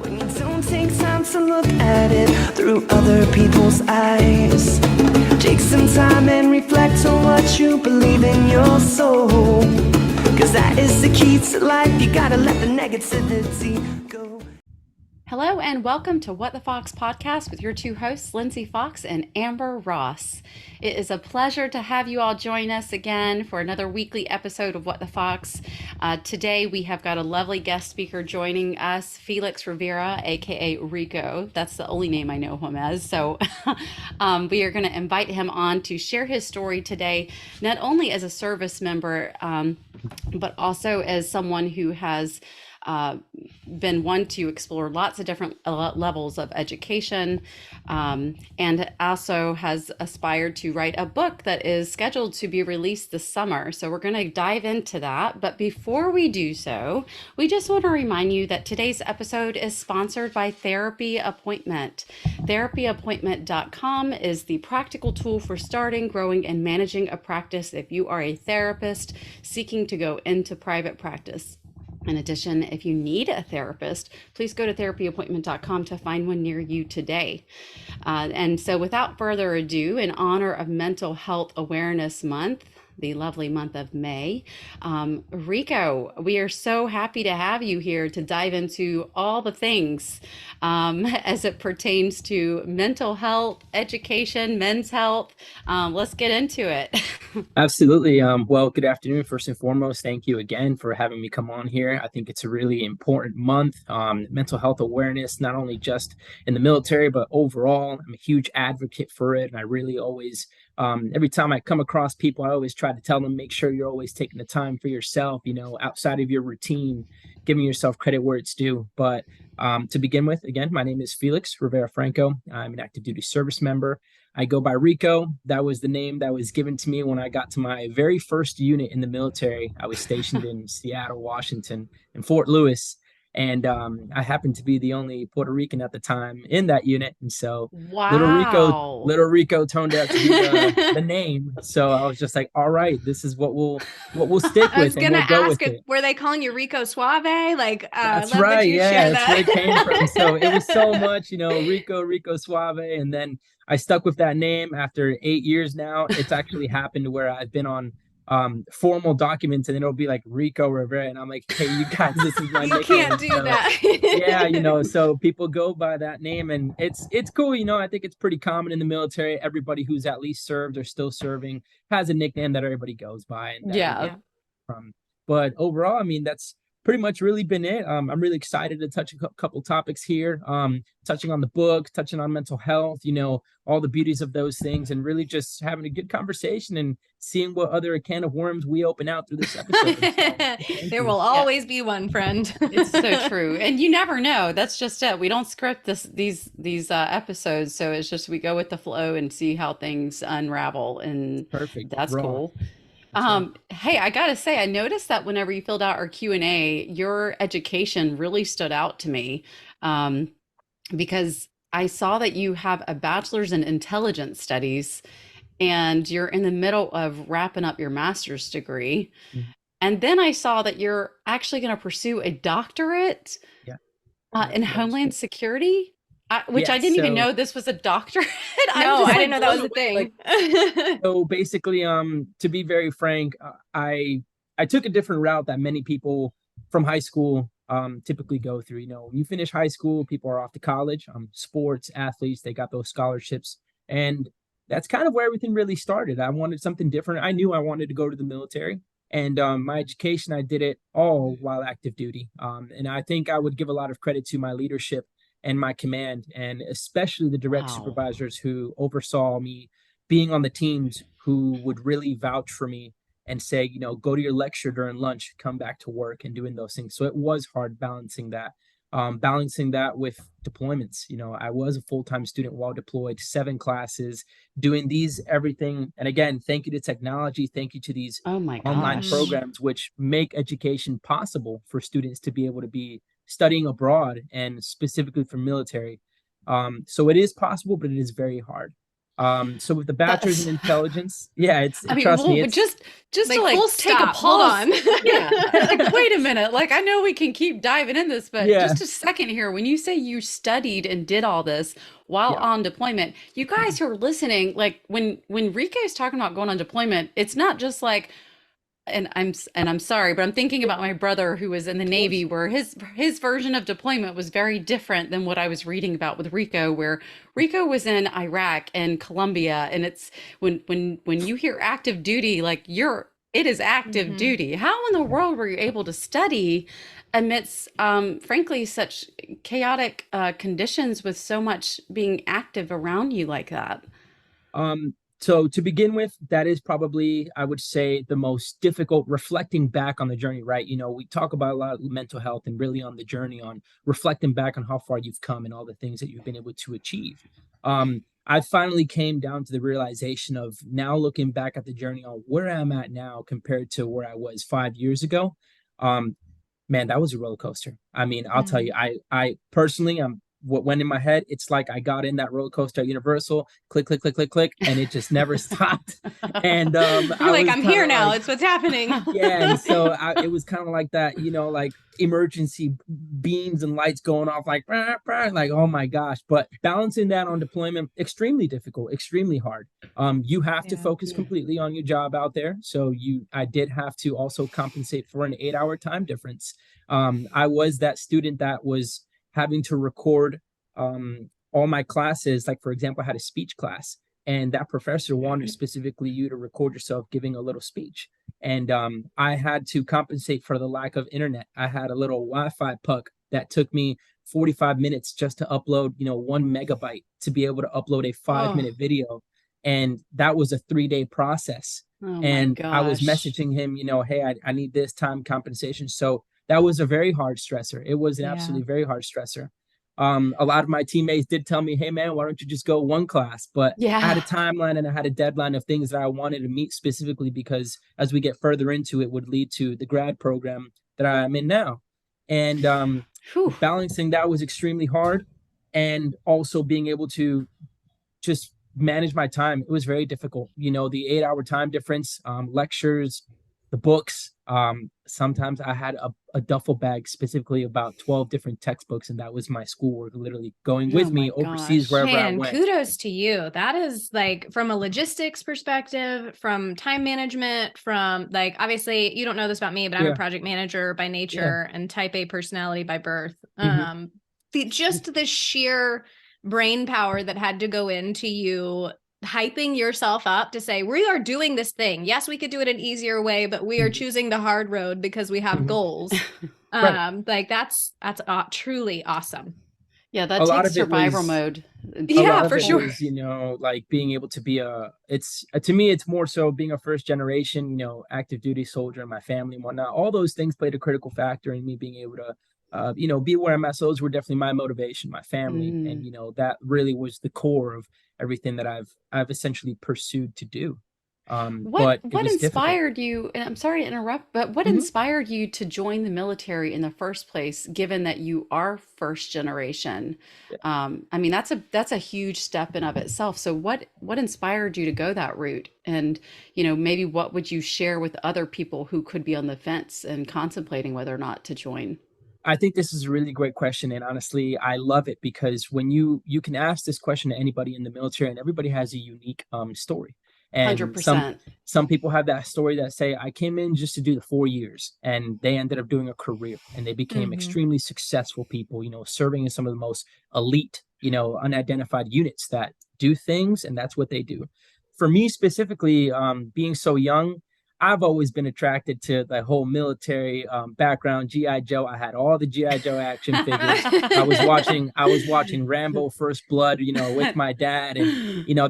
When you don't take time to look at it through other people's eyes. Take some time and reflect on what you believe in your soul. Cause that is the key to life. You gotta let the negativity go. Hello and welcome to What the Fox podcast with your two hosts, Lindsay Fox and Amber Ross. It is a pleasure to have you all join us again for another weekly episode of What the Fox. Today we have got a lovely guest speaker joining us, Felix Rivera, aka Rico. That's the only name I know him as. So we are going to invite him on to share his story today, not only as a service member, but also as someone who has been one to explore lots of different levels of education, and also has aspired to write a book that is scheduled to be released this summer. So we're going to dive into that. But before we do so, we just want to remind you that today's episode is sponsored by Therapy Appointment. Therapyappointment.com is the practical tool for starting, growing, and managing a practice if you are a therapist seeking to go into private practice. In addition, if you need a therapist, please go to therapyappointment.com to find one near you today. And so without further ado, in honor of Mental Health Awareness Month, the lovely month of May, Rico, we are so happy to have you here to dive into all the things as it pertains to mental health, education, men's health. Let's get into it. Absolutely. Well, good afternoon. First and foremost, thank you again for having me come on here. I think it's a really important month. Mental health awareness, not only just in the military, but overall. I'm a huge advocate for it. And I really always, every time I come across people, I always try to tell them, make sure you're always taking the time for yourself, outside of your routine, giving yourself credit where it's due. But to begin with, again, my name is Felix Rivera Franco. I'm an active duty service member. I go by Rico. That was the name that was given to me when I got to my very first unit in the military. I was stationed in Seattle, Washington, in Fort Lewis. And I happened to be the only Puerto Rican at the time in that unit. And so Wow. little Rico turned out to be the name. So I was just like, all right, this is what we'll stick I was with, gonna and we'll go ask with it. it. Were they calling you Rico Suave? That's love right. that you Yeah, share that's that. where it came from. So it was so much, Rico Suave. And then I stuck with that name after 8 years now. It's actually happened where I've been on formal documents and it'll be like Rico Rivera. And I'm like, hey, you guys, this is my You nickname. can't do So, that. yeah, so people go by that name and it's cool. I think it's pretty common in the military. Everybody who's at least served or still serving has a nickname that everybody goes by. And Yeah. from. But overall, I mean, that's pretty much really been it. I'm really excited to touch a couple topics here, touching on the book, touching on mental health, all the beauties of those things, and really just having a good conversation and seeing what other can of worms we open out through this episode. So, There will always be one, friend. It's so true. And you never know. That's just it. We don't script these episodes. So it's just we go with the flow and see how things unravel. And perfect. that's Raw. cool. Right. Hey, I gotta say, I noticed that whenever you filled out our Q&A, your education really stood out to me, because I saw that you have a bachelor's in intelligence studies and you're in the middle of wrapping up your master's degree. Mhm. And then I saw that you're actually going to pursue a doctorate Yeah. in Homeland Security, which Yeah, I didn't even so know this was a doctorate. No, I didn't know that was a blown away. thing. so basically, to be very frank, I took a different route that many people from high school typically go through. When you finish high school, people are off to college. Sports athletes, they got those scholarships, and that's kind of where everything really started. I wanted something different. I knew I wanted to go to the military, and my education, I did it all while active duty. And I think I would give a lot of credit to my leadership and my command, and especially the direct Wow. supervisors who oversaw me being on the teams, who would really vouch for me and say, go to your lecture during lunch, come back to work, and doing those things. So it was hard balancing that with deployments. I was a full-time student while deployed, 7 classes, doing these everything. And again, thank you to technology, thank you to these Oh my online gosh. programs, which make education possible for students to be able to be studying abroad and specifically for military. So it is possible, but it is very hard. So with the bachelor's in intelligence, I mean, trust me, well, it's just Like, to like full take stop. a pause. Hold on. Yeah. Like, wait a minute. Like, I know we can keep diving in this, but yeah, just a second here. When you say you studied and did all this while yeah. on deployment, you guys who are listening, like when Rico's talking about going on deployment, it's not just like, and I'm sorry, but I'm thinking about my brother who was in the Of course. Navy, where his version of deployment was very different than what I was reading about with Rico, where Rico was in Iraq and Colombia, and it's when you hear active duty, like it is active Mhm. duty. How in the world were you able to study amidst, frankly, such chaotic conditions with so much being active around you like that? Um, so to begin with, that is probably, I would say, the most difficult reflecting back on the journey, right? We talk about a lot of mental health and really on the journey on reflecting back on how far you've come and all the things that you've been able to achieve. I finally came down to the realization of now looking back at the journey on where I'm at now compared to where I was 5 years ago. Um, Man, that was a roller coaster. I mean, I'll tell you, Mm. I personally, what went in my head, it's like I got in that roller coaster at Universal, click, click, click, click, click, and it just never stopped. And You're I like, was I'm kind here of now. like, It's what's happening. yeah, and so it was kind of like that, like emergency beams and lights going off, like, rah, rah, like, oh my gosh. But balancing that on deployment, extremely difficult, extremely hard. You have to Yeah. focus completely on your job out there. So I did have to also compensate for an 8-hour time difference. I was that student that was having to record all my classes. Like, for example, I had a speech class, and that professor wanted specifically you to record yourself giving a little speech. And I had to compensate for the lack of internet. I had a little Wi-Fi puck that took me 45 minutes just to upload, 1 megabyte to be able to upload a 5 minute Oh, video. And that was a 3-day process. Oh my And I was gosh. messaging him, hey, I need this time compensation. So that was a very hard stressor. It was an yeah. absolutely very hard stressor. A lot of my teammates did tell me, hey, man, why don't you just go one class? But I had a Yeah. timeline and I had a deadline of things that I wanted to meet specifically because as we get further into it would lead to the grad program that I'm in now. And Whew. balancing that was extremely hard. And also being able to just manage my time. It was very difficult. The 8-hour time difference, lectures, the books. Sometimes I had a duffel bag specifically about 12 different textbooks, and that was my schoolwork literally going Oh with my me overseas gosh. wherever I Man, went. kudos to you. That is like from a logistics perspective, from time management, from like obviously you don't know this about me, but I'm a Yeah, project manager by yeah. nature and type A personality by birth. Hmm. Just the sheer brain power that had to go into you hyping yourself up to say, we are doing this thing. Yes, we could do it an easier way, but we are Hmm. choosing the hard road because we have Hmm. goals. Right. Like that's truly awesome. Yeah, that A lot takes of it survival was mode. a Yeah, lot of for it sure. was like being able to be it's to me it's more so being a first generation active duty soldier in my family and whatnot. All those things played a critical factor in me being able to be where I'm at. So those were definitely my motivation, my family, and Mm. that really was the core of everything that I've essentially pursued to do. What But it what was difficult. inspired you, and I'm sorry to interrupt, but what Mhm. inspired you to join the military in the first place, given that you are first generation? I mean, that's a huge step in of itself. So what inspired you to go that route? And, maybe what would you share with other people who could be on the fence and contemplating whether or not to join? I think this is a really great question, and honestly, I love it because when you can ask this question to anybody in the military, and everybody has a unique story. And some 100%. some people have that story that say, I came in just to do the 4 years, and they ended up doing a career, and they became Hmm. extremely successful people. Serving in some of the most elite, unidentified units that do things, and that's what they do. For me specifically, being so young, I've always been attracted to the whole military background. GI Joe. I had all the GI Joe action figures. I was watching Rambo First Blood, with my dad, and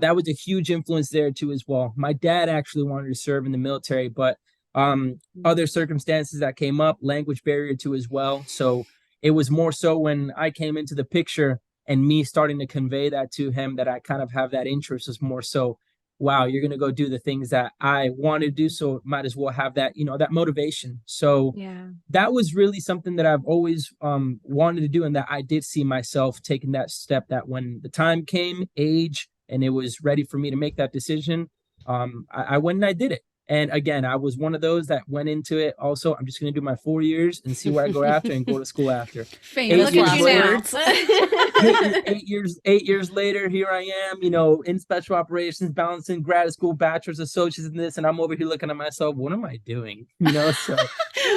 that was a huge influence there too as well. My dad actually wanted to serve in the military, but other circumstances that came up, language barrier too as well. So it was more so when I came into the picture and me starting to convey that to him that I kind of have that interest was more so, wow, you're going to go do the things that I want to do. So might as well have that, that motivation. So Yeah. that was really something that I've always wanted to do. And that I did see myself taking that step that when the time came, age, and it was ready for me to make that decision, I went and I did it. And again, I was one of those that went into it. Also, I'm just going to do my 4 years and see where I go after and go to school after. Famous last words. 8 years later, here I am, in special operations, balancing grad school, bachelor's, associates in this, and I'm over here looking at myself. What am I doing? So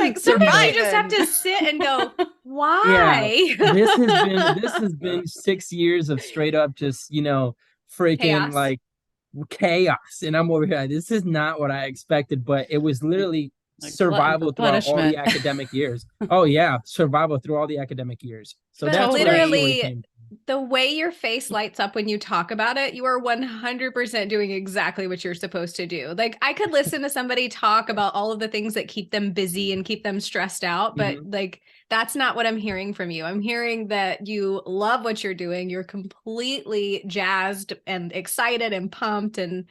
like sometimes you just have to sit and go, why? Yeah, this has been 6 years of straight up just freaking Chaos. like chaos, and I'm over here. This is not what I expected, but it was literally Like survival throughout all punishment. the academic years. Oh yeah, survival through all the academic years. So But that's literally, the way your face lights up when you talk about it, you are 100% doing exactly what you're supposed to do. Like, I could listen to somebody talk about all of the things that keep them busy and keep them stressed out, but like, that's not what I'm hearing from you. I'm hearing that you love what you're doing. You're completely jazzed and excited and pumped and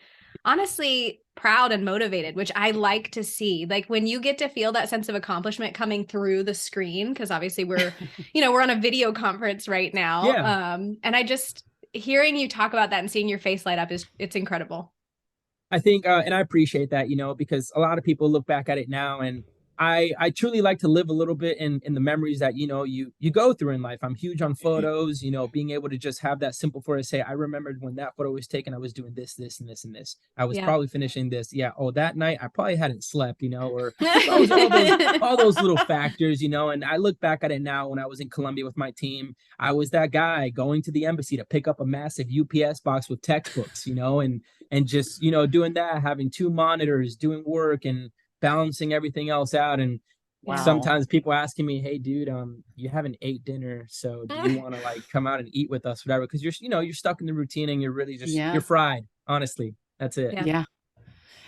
honestly proud and motivated, which I like to see. Like when you get to feel that sense of accomplishment coming through the screen, because obviously we're, we're on a video conference right now. Yeah. And I just hearing you talk about that and seeing your face light up it's incredible. I think, and I appreciate that, because a lot of people look back at it now, and I truly like to live a little bit in the memories that, you go through in life. I'm huge on photos, being able to just have that simple photo to say, I remembered when that photo was taken, I was doing this, this, and this, and this. I was probably finishing this. Yeah. Oh, that night I probably hadn't slept, or all those little factors, and I look back at it now when I was in Colombia with my team. I was that guy going to the embassy to pick up a massive UPS box with textbooks, and just, doing that, having 2 monitors, doing work and balancing everything else out. And sometimes people asking me, hey dude, you haven't ate dinner, so do you want to like come out and eat with us, whatever, because you're stuck in the routine and you're really just you're fried, honestly. That's it. Yeah.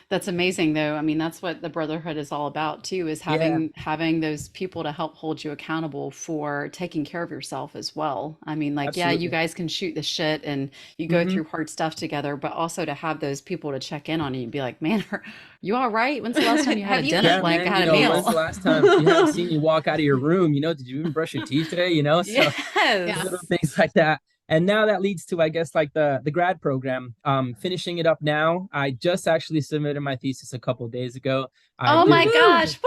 That's amazing though. I mean, that's what the brotherhood is all about too, is having those people to help hold you accountable for taking care of yourself as well. I mean, like, Absolutely. you guys can shoot the shit and you go through hard stuff together, but also to have those people to check in on you and be like, man, are you all right? When's the last time you had a dinner? Like, man, had a meal? When's the last time you haven't seen you walk out of your room? Did you even brush your teeth today? So Yes. little things like that. And now that leads to, I guess, like the grad program, finishing it up now. I just actually submitted my thesis a couple of days ago. Oh my gosh.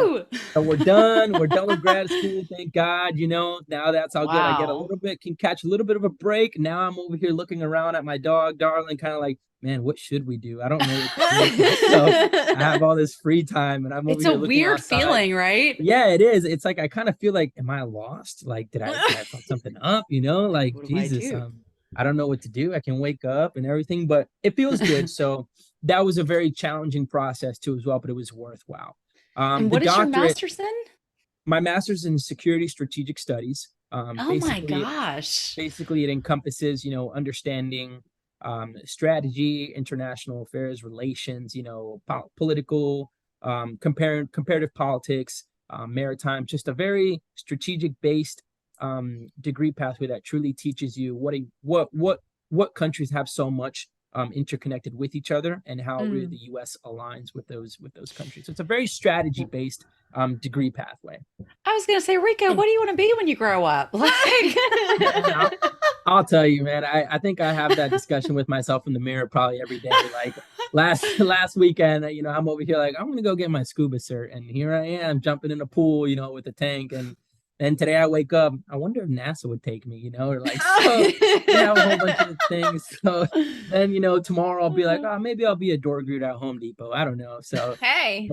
Woo! So we're done. We're done with grad school. Thank God. Now that's all good. I get can catch a little bit of a break. Now I'm over here looking around at my dog, Darling, kind of like, man, what should we do? I don't know what to do. So I have all this free time and I'm over here looking weird outside. feeling, right? Yeah, it is. It's like I kind of feel like, am I lost? Like, did I fuck something up? Like, What do Jesus, I do? I don't know what to do. I can wake up and everything, but it feels good. So that was a very challenging process too, as well, but it was worthwhile. And what is your master's in? My master's in security strategic studies. Oh my gosh. Basically, it encompasses, understanding strategy, international affairs, relations, political, comparative politics, maritime, just a very strategic based degree pathway that truly teaches you what countries have so much interconnected with each other and how really the U.S. aligns with those countries. So it's a very strategy based degree pathway. I was gonna say, Rico, what do you want to be when you grow up? Like, I'll tell you, man. I think I have that discussion with myself in the mirror probably every day. Like last weekend, I'm over here like, I'm gonna go get my scuba cert, and here I am jumping in a pool, with a tank. And today I wake up, I wonder if NASA would take me, or like, so they have a whole bunch of things. So then, tomorrow I'll be like, oh, maybe I'll be a door greeter at Home Depot. I don't know. So hey,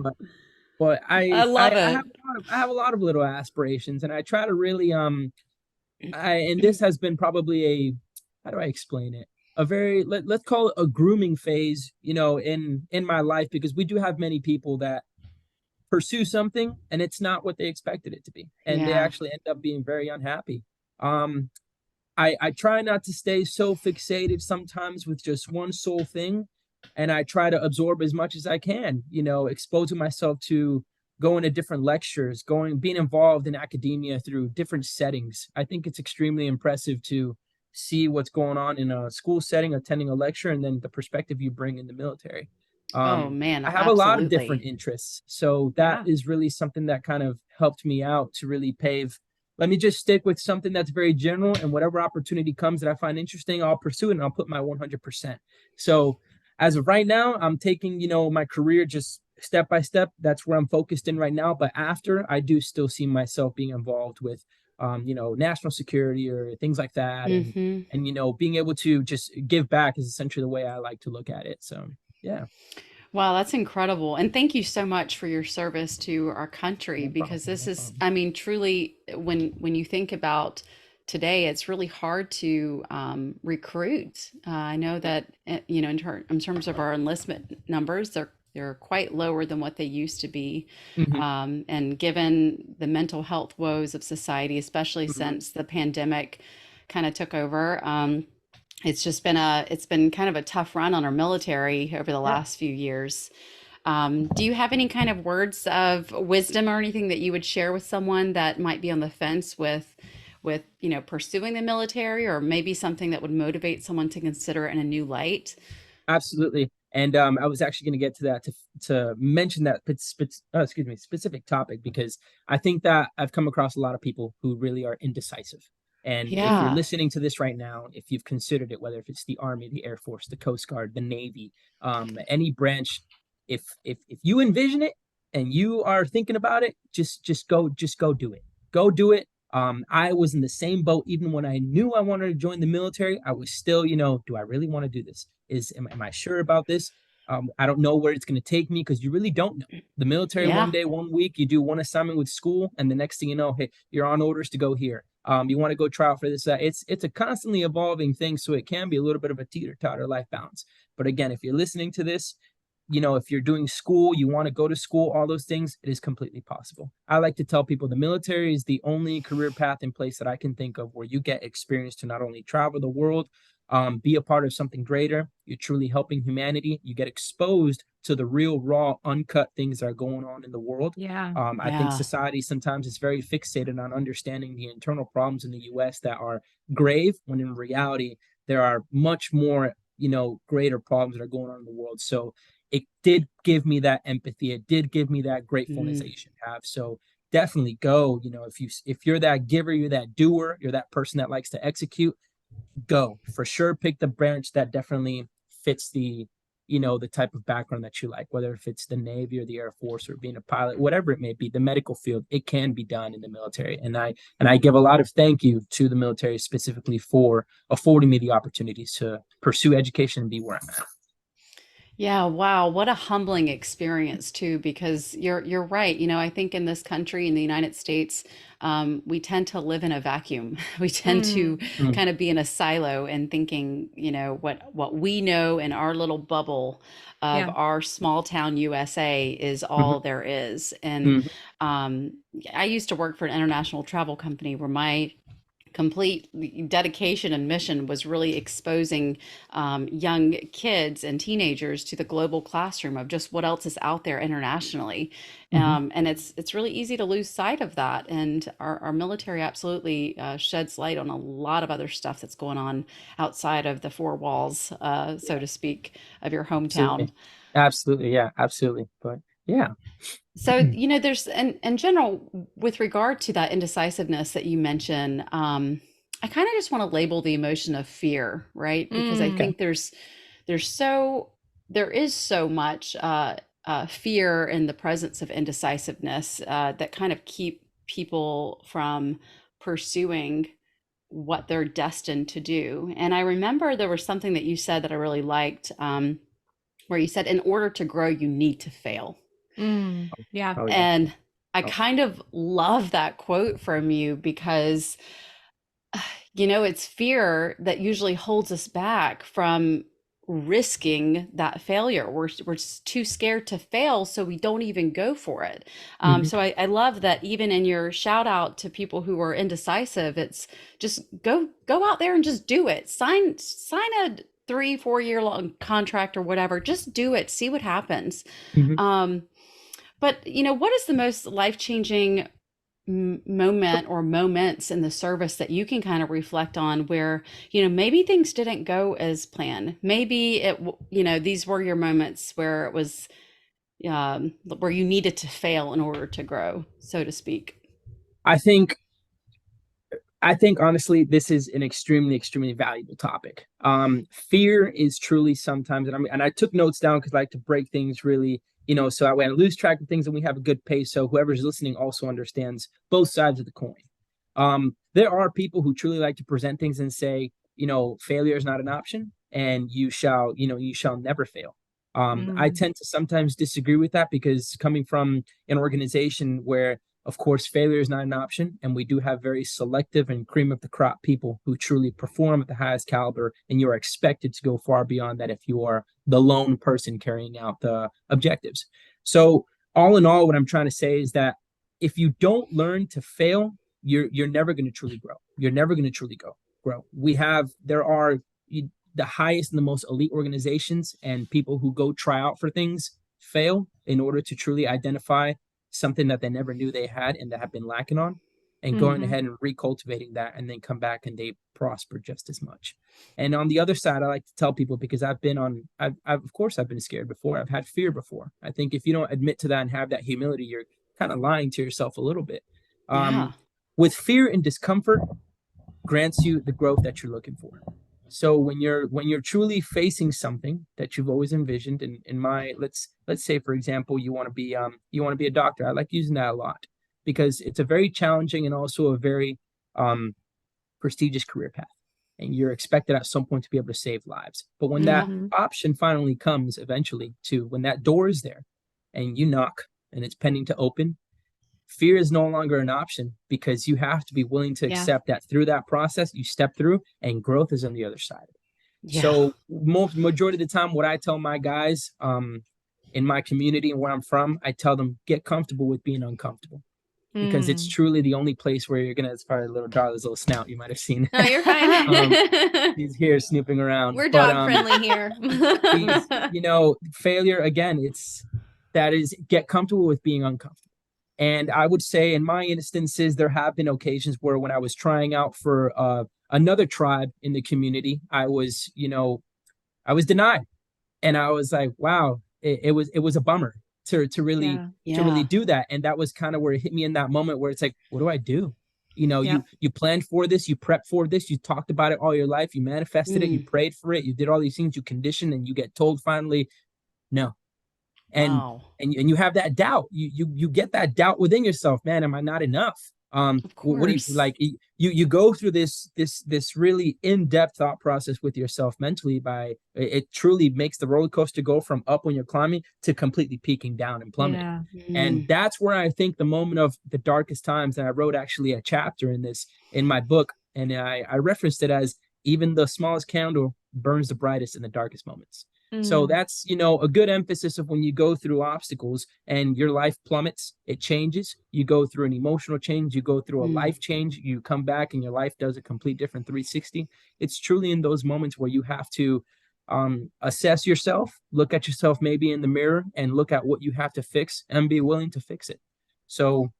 but I love it. I have a lot of little aspirations, and I try to really and this has been probably how do I explain it? A very let's call it a grooming phase, in my life, because we do have many people that pursue something and it's not what they expected it to be, and they actually end up being very unhappy. I try not to stay so fixated sometimes with just one sole thing, and I try to absorb as much as I can, exposing myself to going to different lectures, being involved in academia through different settings. I think it's extremely impressive to see what's going on in a school setting, attending a lecture, and then the perspective you bring in the military. Oh man, I have a lot of different interests, so that is really something that kind of helped me out to really pave let me just stick with something that's very general, and whatever opportunity comes that I find interesting, I'll pursue it and I'll put my 100%. So as of right now, I'm taking, my career just step by step. That's where I'm focused in right now. But after, I do still see myself being involved with, national security or things like that. Hmm. And, being able to just give back is essentially the way I like to look at it. So, yeah, Wow, that's incredible. And thank you so much for your service to our country no problem. because this No is, problem. I mean, truly, when you think about today, it's really hard to recruit. I know that, in terms of our enlistment numbers, they're quite lower than what they used to be. Hmm. And given the mental health woes of society, especially Hmm. since the pandemic kind of took over, it's been kind of a tough run on our military over the Yeah. last few years. Do you have any kind of words of wisdom or anything that you would share with someone that might be on the fence with pursuing the military, or maybe something that would motivate someone to consider it in a new light? Absolutely. And I was actually going to get to that to mention that specific topic because I think that I've come across a lot of people who really are indecisive. And if you're Yeah. listening to this right now, if you've considered it, whether if it's the Army, the Air Force, the Coast Guard, the Navy, any branch, if you envision it and you are thinking about it, just go do it. Go do it. I was in the same boat even when I knew I wanted to join the military. I was still, do I really want to do this? Am I sure about this? I don't know where it's going to take me because you really don't know. The military, one Yeah. day, one week, you do one assignment with school, and the next thing you know, hey, you're on orders to go here. You want to go trial for this. It's a constantly evolving thing, so it can be a little bit of a teeter totter life balance. But again, if you're listening to this, if you're doing school, you want to go to school, all those things, it is completely possible. I like to tell people the military is the only career path in place that I can think of where you get experience to not only travel the world, be a part of something greater. You're truly helping humanity. You get exposed to the real, raw, uncut things that are going on in the world. Yeah. I think Yeah. society sometimes is very fixated on understanding the internal problems in the U.S. that are grave, when in reality, there are much more, greater problems that are going on in the world. So it did give me that empathy. It did give me that gratefulness Mm. that you should have. So definitely go. If you're that giver, you're that doer, you're that person that likes to execute, go for sure. Pick the branch that definitely fits the type of background that you like, whether if it's the Navy or the Air Force or being a pilot, whatever it may be. The medical field, it can be done in the military, and I give a lot of thank you to the military specifically for affording me the opportunities to pursue education and be where I'm at. Yeah, wow, what a humbling experience too, because you're right. I think in this country, in the United States, we tend to live in a vacuum. We tend to Mm, Mm, kind of be in a silo and thinking, what we know in our little bubble of yeah. our small town USA is mhm, all there is. And mhm, um, I used to work for an international travel company where my complete dedication and mission was really exposing young kids and teenagers to the global classroom of just what else is out there internationally. mhm. And it's really easy to lose sight of that. And our military absolutely sheds light on a lot of other stuff that's going on outside of the four walls, so to speak, of your hometown. Absolutely. Absolutely. Yeah, absolutely. But yeah. So, there's in general, with regard to that indecisiveness that you mentioned, I kind of just want to label the emotion of fear, right? Because I Okay. think there's so there is so much fear in the presence of indecisiveness that kind of keep people from pursuing what they're destined to do. And I remember there was something that you said that I really liked, where you said, in order to grow, you need to fail. Yeah. Oh yeah. And I Oh. kind of love that quote from you because, it's fear that usually holds us back from risking that failure. We're just too scared to fail, so we don't even go for it. Mhm. So I love that even in your shout out to people who are indecisive, it's just go out there and just do it. Sign a 3 4 year long contract or whatever. Just do it. See what happens. Mhm. Um, but what is the most life-changing moment or moments in the service that you can kind of reflect on where, maybe things didn't go as planned. Maybe these were your moments where it was where you needed to fail in order to grow, so to speak. I think I think honestly, this is an extremely, extremely valuable topic. Fear is truly sometimes, and I took notes down because I like to break things really, so that way I lose track of things and we have a good pace. So whoever's listening also understands both sides of the coin. There are people who truly like to present things and say, failure is not an option, and you shall never fail. I tend to sometimes disagree with that because coming from an organization where, of course, failure is not an option, and we do have very selective and cream of the crop people who truly perform at the highest caliber, and you are expected to go far beyond that if you are the lone person carrying out the objectives. So, all in all, what I'm trying to say is that if you don't learn to fail, you're never going to truly grow. You're never going to truly grow. There are the highest and the most elite organizations, and people who go try out for things fail in order to truly identify something that they never knew they had and that have been lacking on, and going ahead and recultivating that, and then come back and they prosper just as much. And on the other side, I like to tell people, because I've been scared before. I've had fear before. I think if you don't admit to that and have that humility, you're kind of lying to yourself a little bit. With fear and discomfort grants you the growth that you're looking for. So when you're truly facing something that you've always envisioned, let's say, for example, you want to be a doctor. I like using that a lot because it's a very challenging and also a very prestigious career path, and you're expected at some point to be able to save lives. But when that option finally comes, eventually, when that door is there and you knock and it's pending to open, fear is no longer an option, because you have to be willing to accept that through that process you step through, and growth is on the other side. So majority of the time, what I tell my guys in my community and where I'm from, I tell them, get comfortable with being uncomfortable, because it's truly the only place where you're gonna, as far as little Darla's little snout, you might have seen. No, you're fine. He's here snooping around. We're dog friendly here. Failure again, get comfortable with being uncomfortable. And I would say in my instances, there have been occasions where when I was trying out for another tribe in the community, I was denied. And I was like, wow, it was a bummer to really do that. And that was kind of where it hit me in that moment where it's like, what do I do? You planned for this, you prepped for this, you talked about it all your life, you manifested it, you prayed for it, you did all these things, you conditioned, and you get told finally, no. And you have that doubt. You get that doubt within yourself. Man, am I not enough? What do you like? You go through this really in-depth thought process with yourself mentally. It truly makes the roller coaster go from up when you're climbing to completely peaking down and plummeting. And that's where I think the moment of the darkest times. And I wrote actually a chapter in my book, and I referenced it as, even the smallest candle burns the brightest in the darkest moments. So that's, a good emphasis of when you go through obstacles and your life plummets, it changes. You go through an emotional change, you go through a life change, you come back and your life does a complete different 360. It's truly in those moments where you have to assess yourself, look at yourself maybe in the mirror, and look at what you have to fix and be willing to fix it. So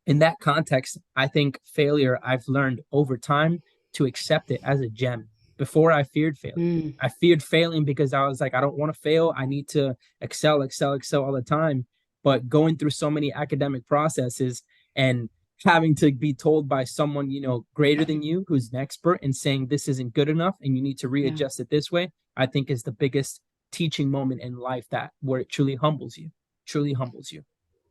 in that context, I think failure, I've learned over time to accept it as a gem. Before, I feared failing. I feared failing because I was like, I don't want to fail. I need to excel all the time. But going through so many academic processes and having to be told by someone, greater than you, who's an expert, and saying this isn't good enough and you need to readjust it this way, I think is the biggest teaching moment in life, where it truly humbles you.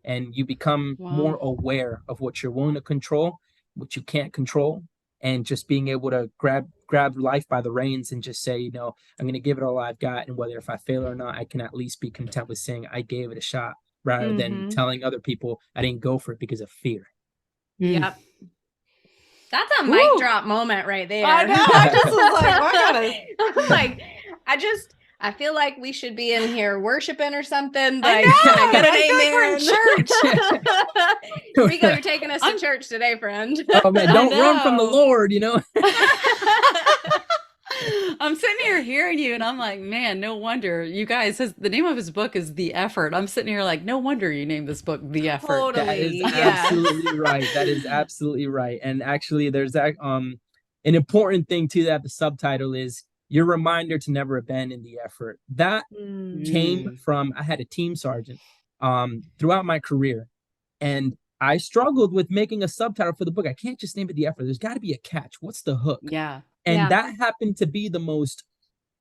And you become more aware of what you're willing to control, what you can't control, and just being able to grab life by the reins and just say, I'm going to give it all I've got. And whether if I fail or not, I can at least be content with saying I gave it a shot, rather than telling other people I didn't go for it because of fear. Yep. That's a mic drop moment right there. I know. I just was like, I feel like we should be in here worshiping or something. Like, can I get an amen? Church. Rico, you're taking us to church today, friend. Oh man, don't run from the Lord, I'm sitting here hearing you, and I'm like, man, no wonder you guys. The name of his book is The Effort. I'm sitting here like, no wonder you named this book The Effort. Totally. That is absolutely right. That is absolutely right. And actually, there's that an important thing too, that the subtitle is your reminder to never abandon the effort. That came from, I had a team sergeant throughout my career, and I struggled with making a subtitle for the book. I can't just name it The Effort. There's got to be a catch. What's the hook? Yeah. And that happened to be the most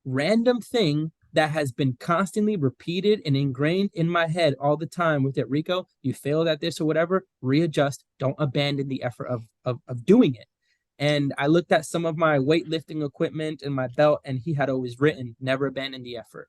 random thing that has been constantly repeated and ingrained in my head all the time with it. Rico, you failed at this or whatever, readjust. Don't abandon the effort of doing it. And I looked at some of my weightlifting equipment and my belt, and he had always written, never abandon the effort.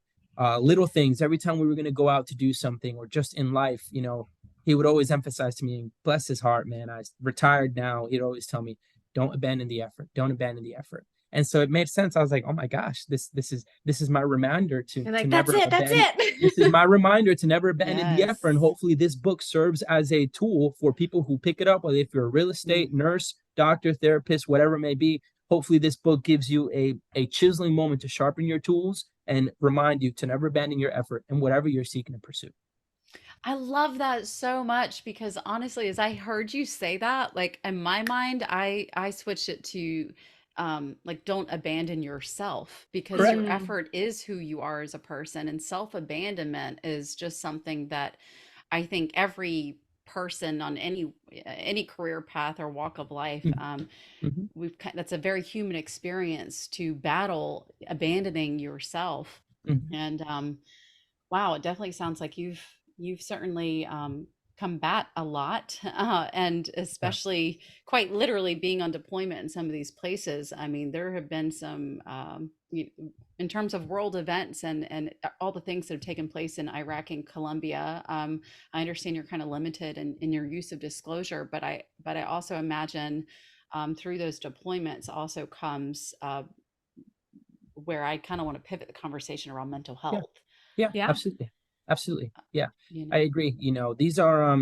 Little things, every time we were going to go out to do something or just in life, you know, he would always emphasize to me, bless his heart, man, I retired now. He'd always tell me, don't abandon the effort. Don't abandon the effort. And so it made sense. I was like, oh my gosh, this is my reminder to that's never abandon. That's it. This is my reminder to never abandon the effort. And hopefully this book serves as a tool for people who pick it up, whether if you're a real estate nurse, doctor, therapist, whatever it may be. Hopefully this book gives you a chiseling moment to sharpen your tools and remind you to never abandon your effort in whatever you're seeking to pursue. I love that so much because honestly, as I heard you say that, like in my mind, I switched it to like don't abandon yourself because your effort is who you are as a person, and self-abandonment is just something that I think every person on any career path or walk of life, that's a very human experience to battle abandoning yourself. And wow, it definitely sounds like you've certainly combat a lot, and especially quite literally being on deployment in some of these places. I mean, there have been some in terms of world events and all the things that have taken place in Iraq and Colombia. I understand you're kind of limited in your use of disclosure, but I also imagine through those deployments also comes where I kind of want to pivot the conversation around mental health. Yeah, absolutely. Yeah, You I know? agree. You know, these are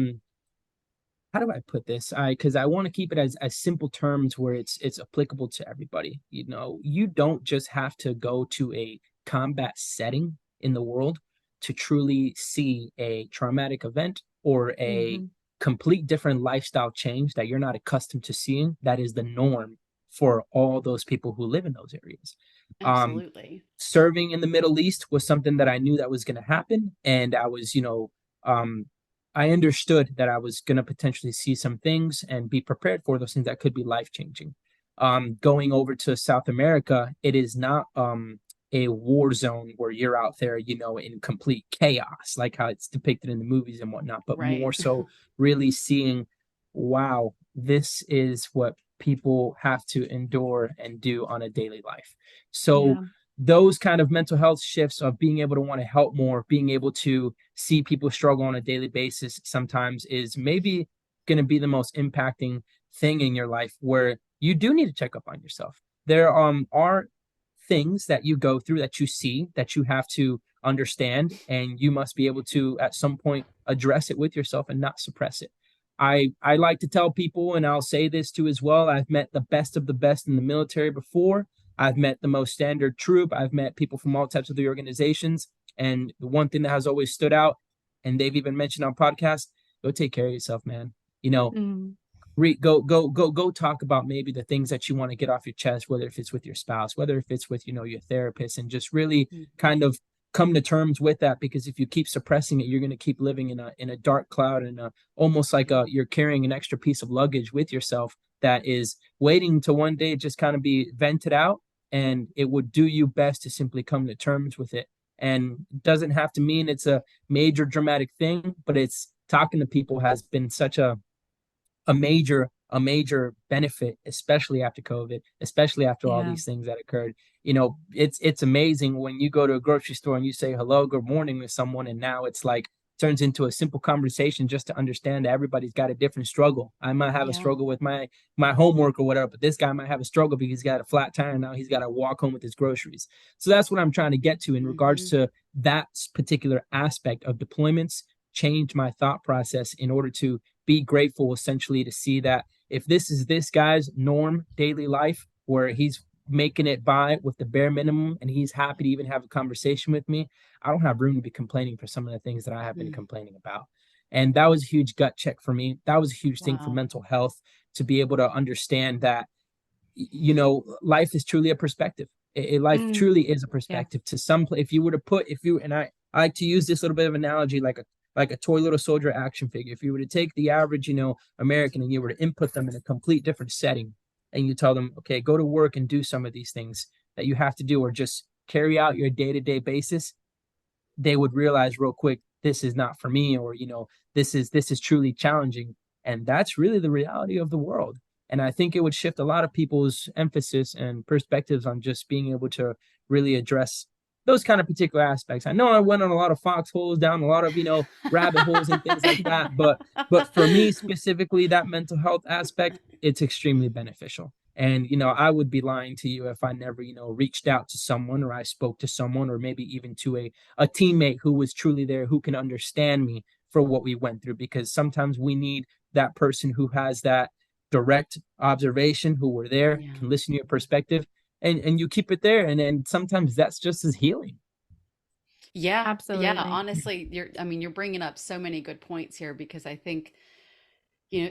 how do I put this? Because I want to keep it as simple terms where it's applicable to everybody. You know, you don't just have to go to a combat setting in the world to truly see a traumatic event or a complete different lifestyle change that you're not accustomed to seeing. That is the norm for all those people who live in those areas. Absolutely. Serving in the Middle East was something that I knew that was going to happen, and I was, you know, I understood that I was going to potentially see some things and be prepared for those things that could be life changing. Going over to South America, it is not a war zone where you're out there, you know, in complete chaos, like how it's depicted in the movies and whatnot, but more so really seeing, wow, this is what people have to endure and do on a daily life. So those kind of mental health shifts of being able to want to help more, being able to see people struggle on a daily basis sometimes is maybe going to be the most impacting thing in your life where you do need to check up on yourself. There are things that you go through that you see that you have to understand, and you must be able to at some point address it with yourself and not suppress it. I like to tell people, and I'll say this too as well, I've met the best of the best in the military before. I've met the most standard troop. I've met people from all types of the organizations. And the one thing that has always stood out, and they've even mentioned on podcasts, go take care of yourself, man. You know, go talk about maybe the things that you want to get off your chest, whether if it's with your spouse, whether if it's with, you know, your therapist, and just really kind of come to terms with that. Because if you keep suppressing it, you're going to keep living in a dark cloud, and almost like you're carrying an extra piece of luggage with yourself that is waiting to one day just kind of be vented out. And it would do you best to simply come to terms with it. And it doesn't have to mean it's a major dramatic thing, but it's talking to people has been such a major benefit, especially after COVID, especially after all these things that occurred. You know, it's amazing when you go to a grocery store and you say hello, good morning with someone, and now it's like turns into a simple conversation just to understand that everybody's got a different struggle. I might have a struggle with my homework or whatever, but this guy might have a struggle because he's got a flat tire and now he's got to walk home with his groceries. So that's what I'm trying to get to in regards to that particular aspect of deployments. Change my thought process in order to be grateful, essentially, to see that if this is this guy's norm daily life where he's making it by with the bare minimum and he's happy to even have a conversation with me, I don't have room to be complaining for some of the things that I have been complaining about. And that was a huge gut check for me. That was a huge thing for mental health, to be able to understand that, you know, life is truly a perspective. Life truly is a perspective. To some, if you were to put, and I like to use this little bit of analogy, like like a toy little soldier action figure. If you were to take the average, American, and you were to input them in a complete different setting, and you tell them, okay, go to work and do some of these things that you have to do, or just carry out your day-to-day basis, they would realize real quick, this is not for me, or this is truly challenging. And that's really the reality of the world. And I think it would shift a lot of people's emphasis and perspectives on just being able to really address those kind of particular aspects. I know I went on a lot of foxholes, down a lot of rabbit holes and things like that, but for me specifically, that mental health aspect, it's extremely beneficial. And I would be lying to you if I never reached out to someone, or I spoke to someone, or maybe even to a teammate who was truly there, who can understand me for what we went through. Because sometimes we need that person who has that direct observation, who were there, Yeah. can listen to your perspective, and you keep it there. And then sometimes that's just as healing. Yeah, Absolutely. honestly, you're bringing up so many good points here, because I think,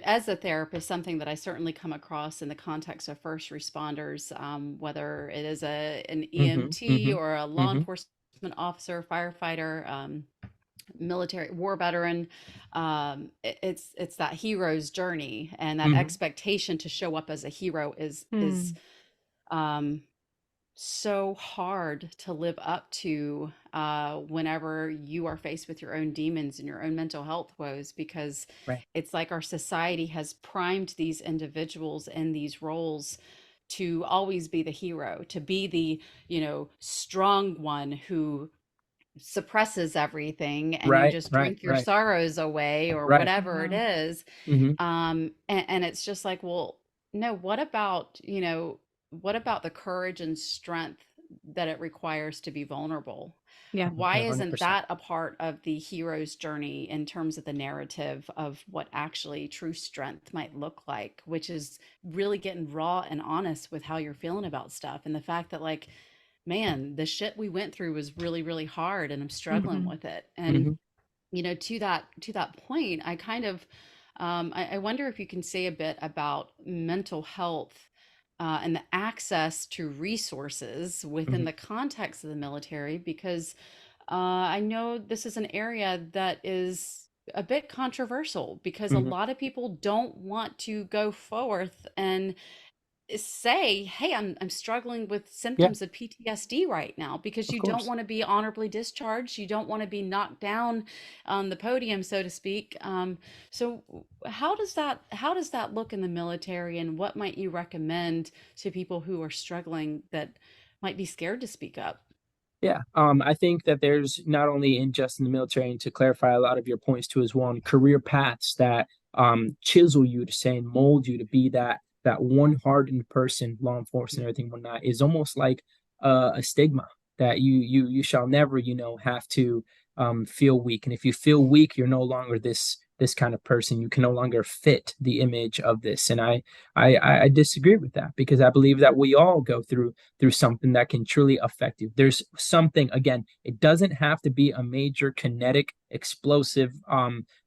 as a therapist, something that I certainly come across in the context of first responders, whether it is an Mm-hmm, EMT mm-hmm, or a law mm-hmm. enforcement officer, firefighter, military war veteran, it's that hero's journey, and that Mm-hmm. expectation to show up as a hero is Hmm. um, so hard to live up to, whenever you are faced with your own demons and your own mental health woes, because Right. it's like our society has primed these individuals in these roles to always be the hero, to be the, strong one who suppresses everything, and you Right. just Right. drink your Right. sorrows away, or Right. whatever it Uh-huh. is. Mm-hmm. And it's just like, well, no, what about the courage and strength that it requires to be vulnerable? Yeah. Why Yeah, isn't 100%. that a part of the hero's journey in terms of the narrative of what actually true strength might look like, which is really getting raw and honest with how you're feeling about stuff, and the fact that, like, man, the shit we went through was really, really hard, and I'm struggling Hmm. with it. And Mm-hmm. to that point, I kind of, I wonder if you can say a bit about mental health, and the access to resources within Mm-hmm. the context of the military, because I know this is an area that is a bit controversial, because a Mm-hmm. lot of people don't want to go forth and say, "Hey, I'm struggling with Yeah, symptoms of PTSD right now," because of you don't course. want to be honorably discharged. You don't want to be knocked down on the podium, so to speak. So how does that look in the military, and what might you recommend to people who are struggling, that might be scared to speak up? Yeah, I think that there's not only in just in the military, and to clarify a lot of your points too as well, on career paths that chisel you to say and mold you to be that one hardened person, law enforcement, everything, whatnot, is almost like a stigma that you shall never, have to feel weak. And if you feel weak, you're no longer this kind of person. You can no longer fit the image of this. And I disagree with that, because I believe that we all go through something that can truly affect you. There's something, again, it doesn't have to be a major kinetic, explosive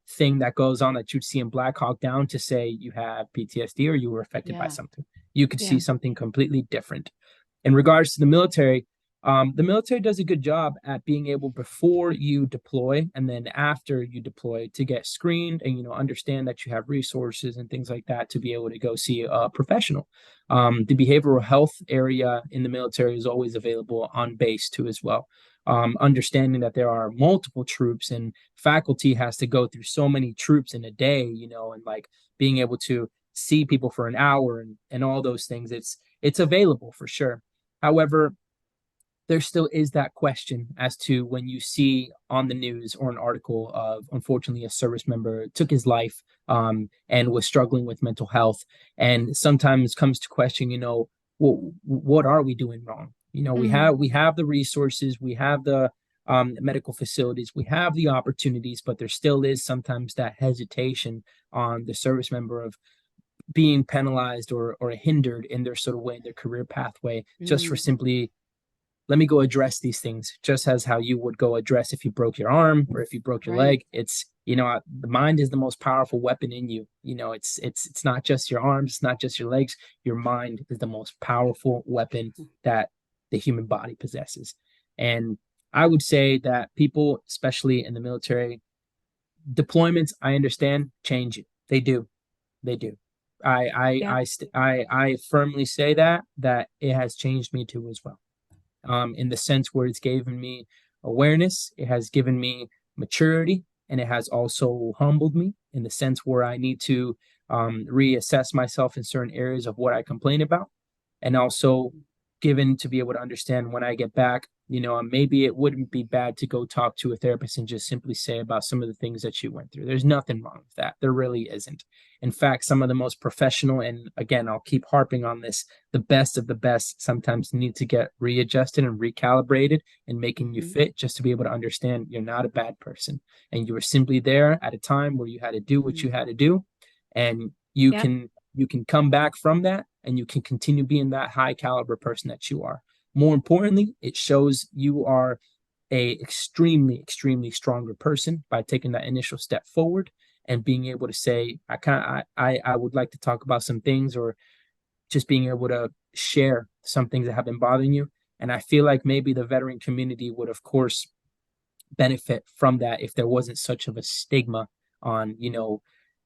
thing that goes on that you'd see in Black Hawk Down to say you have PTSD or you were affected by Yeah. something. You could see Yeah. something completely different. In regards to the military does a good job at being able, before you deploy and then after you deploy, to get screened and understand that you have resources and things like that to be able to go see a professional. The behavioral health area in the military is always available on base too as well. Understanding that there are multiple troops and faculty has to go through so many troops in a day, and like being able to see people for an hour and all those things, it's available for sure. However, there still is that question as to when you see on the news or an article of, unfortunately, a service member took his life, and was struggling with mental health, and sometimes comes to question, well, what are we doing wrong? We have Mm. we have the resources, we have the medical facilities, we have the opportunities, but there still is sometimes that hesitation on the service member of being penalized or hindered in their sort of way, their career pathway, just for Mm, simply, let me go address these things, just as how you would go address if you broke your arm or if you broke your right. leg. It's, the mind is the most powerful weapon in you. It's not just your arms, it's not just your legs. Your mind is the most powerful weapon that the human body possesses. And I would say that people, especially in the military, Deployments, I understand, change it. They do. They do. Yeah. I firmly say that it has changed me too as well. In the sense where it's given me awareness, it has given me maturity, and it has also humbled me in the sense where I need to reassess myself in certain areas of what I complain about, and also given to be able to understand when I get back, maybe it wouldn't be bad to go talk to a therapist and just simply say about some of the things that you went through. There's nothing wrong with that. There really isn't. In fact, some of the most professional, and again, I'll keep harping on this, the best of the best sometimes need to get readjusted and recalibrated and making you fit just to be able to understand you're not a bad person. And you were simply there at a time where you had to do what you had to do. And Yep. you can come back from that and you can continue being that high caliber person that you are. More importantly, it shows you are a extremely stronger person by taking that initial step forward and being able to say, I would like to talk about some things, or just being able to share some things that have been bothering you. And I feel like maybe the veteran community would, of course, benefit from that if there wasn't such of a stigma on,